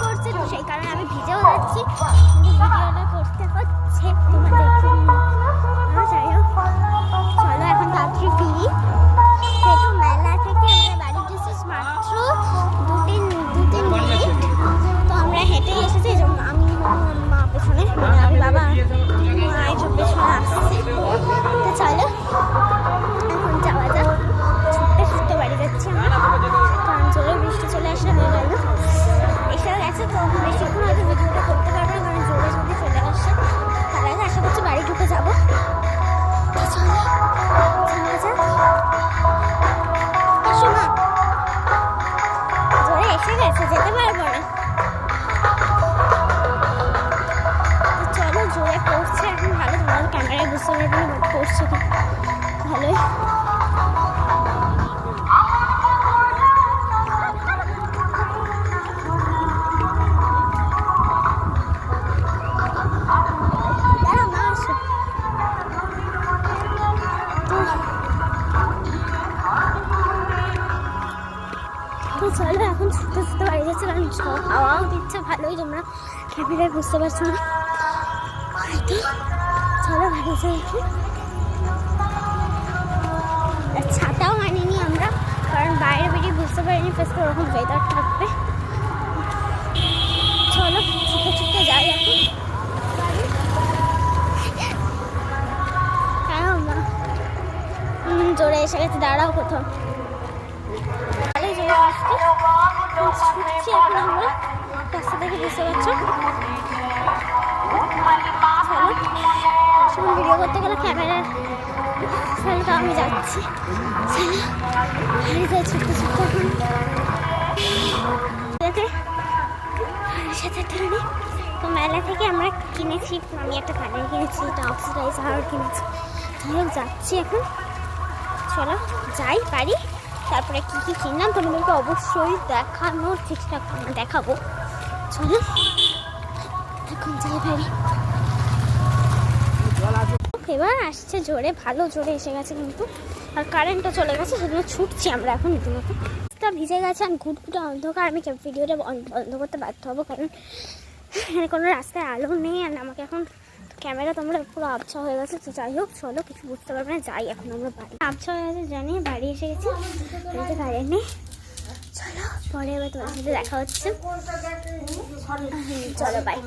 করছে, তো সেই কারণে আমি ভিজেও যাচ্ছি, ভিডিওটা করতে হচ্ছে তোমাদের জন্য। যাই হোক, চলো এখন তাড়াতাড়ি ফিরি। সেতু মেলা থেকে আমরা বাড়ি এসেছি মাত্র দু তিন মিনিট। তো আমরা হেঁটেই এসেছি, আমি মা পেছনে, আমি বাবা মা এসব পেছনে আসছে। তো চলো এখন যাওয়া যাক। ছুটতে ছুটতে বাড়ি যাচ্ছি আমরা, কারণ জোরে বৃষ্টি চলে আসলে হয়ে গেল, এসে গেছে। তো বেশিক্ষণ হয়তো ভিডিওটা করতে পারবো না, কারণ জোরে যদি চলে আসছে। তার আগে আশা করছি বাড়ি ঢুকে যাবো। চলো যাওয়া যাক। আসো না, জোরে এসে গেছে, যেতে পারবো না। চলো, জোরে পড়ছে এখন, ভালো, তোমার ক্যামেরায় বুঝতে পারবে না পড়ছে কি ভালোই। তো চলো এখন ছুটতে ছুটতে বাড়ি যাচ্ছে, কারণ হাওয়াও দিচ্ছে ভালোই, তোমরা ক্যামেরায় বুঝতে পারছো না। তো চলো বাড়ি যাই এখন। ছাতাও আনিনি আমরা, কারণ বাইরে বেরিয়ে বুঝতে পারিনি ফেস ওরকম ওয়েদার থাকবে। চলো ছুটতে ছুটতে যাই এখন। হ্যাঁ মা, জোরে এসে গেছে, দাঁড়াও কোথাও। ছুটছি এখন আমরা, রাস্তা থেকে বুঝতে পারছো। চলো, ভিডিও করতে গেলে ক্যামেরার ফেলটা আমি যাচ্ছি। চলো ছুটতে ছুটতে এখন সাথে ট্রেনে। তো মেলা থেকে আমরা কিনেছি, আমি একটা কানের কিনেছি, এটা অক্সিডাইজার কিনেছি। যাই হোক যাচ্ছি এখন, চলো যাই বাড়ি। তারপরে কী কী কিনলাম তোমাদেরকে অবশ্যই দেখানোর চেষ্টা দেখাবো। চলো এখন যাই বাড়ি। এবার আসছে জোরে, ভালো জোরে এসে গেছে কিন্তু, আর কারেন্টও চলে গেছে, সেজন্য ছুটছি আমরা এখন রীতিমতো। ভিজে গেছে আর ঘুটঘুটে অন্ধকার, আমি ভিডিওটা বন্ধ করতে বাধ্য হবো, কারণ এখানে কোনো রাস্তায় আলো নেই, আর আমাকে এখন ক্যামেরা তোমরা পুরো আবছা হয়ে গেছে। তো যাই হোক চলো, কিছু বুঝতে পারবে না, যাই এখন আমরা বাড়ি। আবছা হয়ে গেছে জানি, বাড়ি এসে গেছি, বাড়িতে কারেন্ট নেই। চলো পরে এবার তোমার সাথে দেখা হচ্ছে, চলো বাই।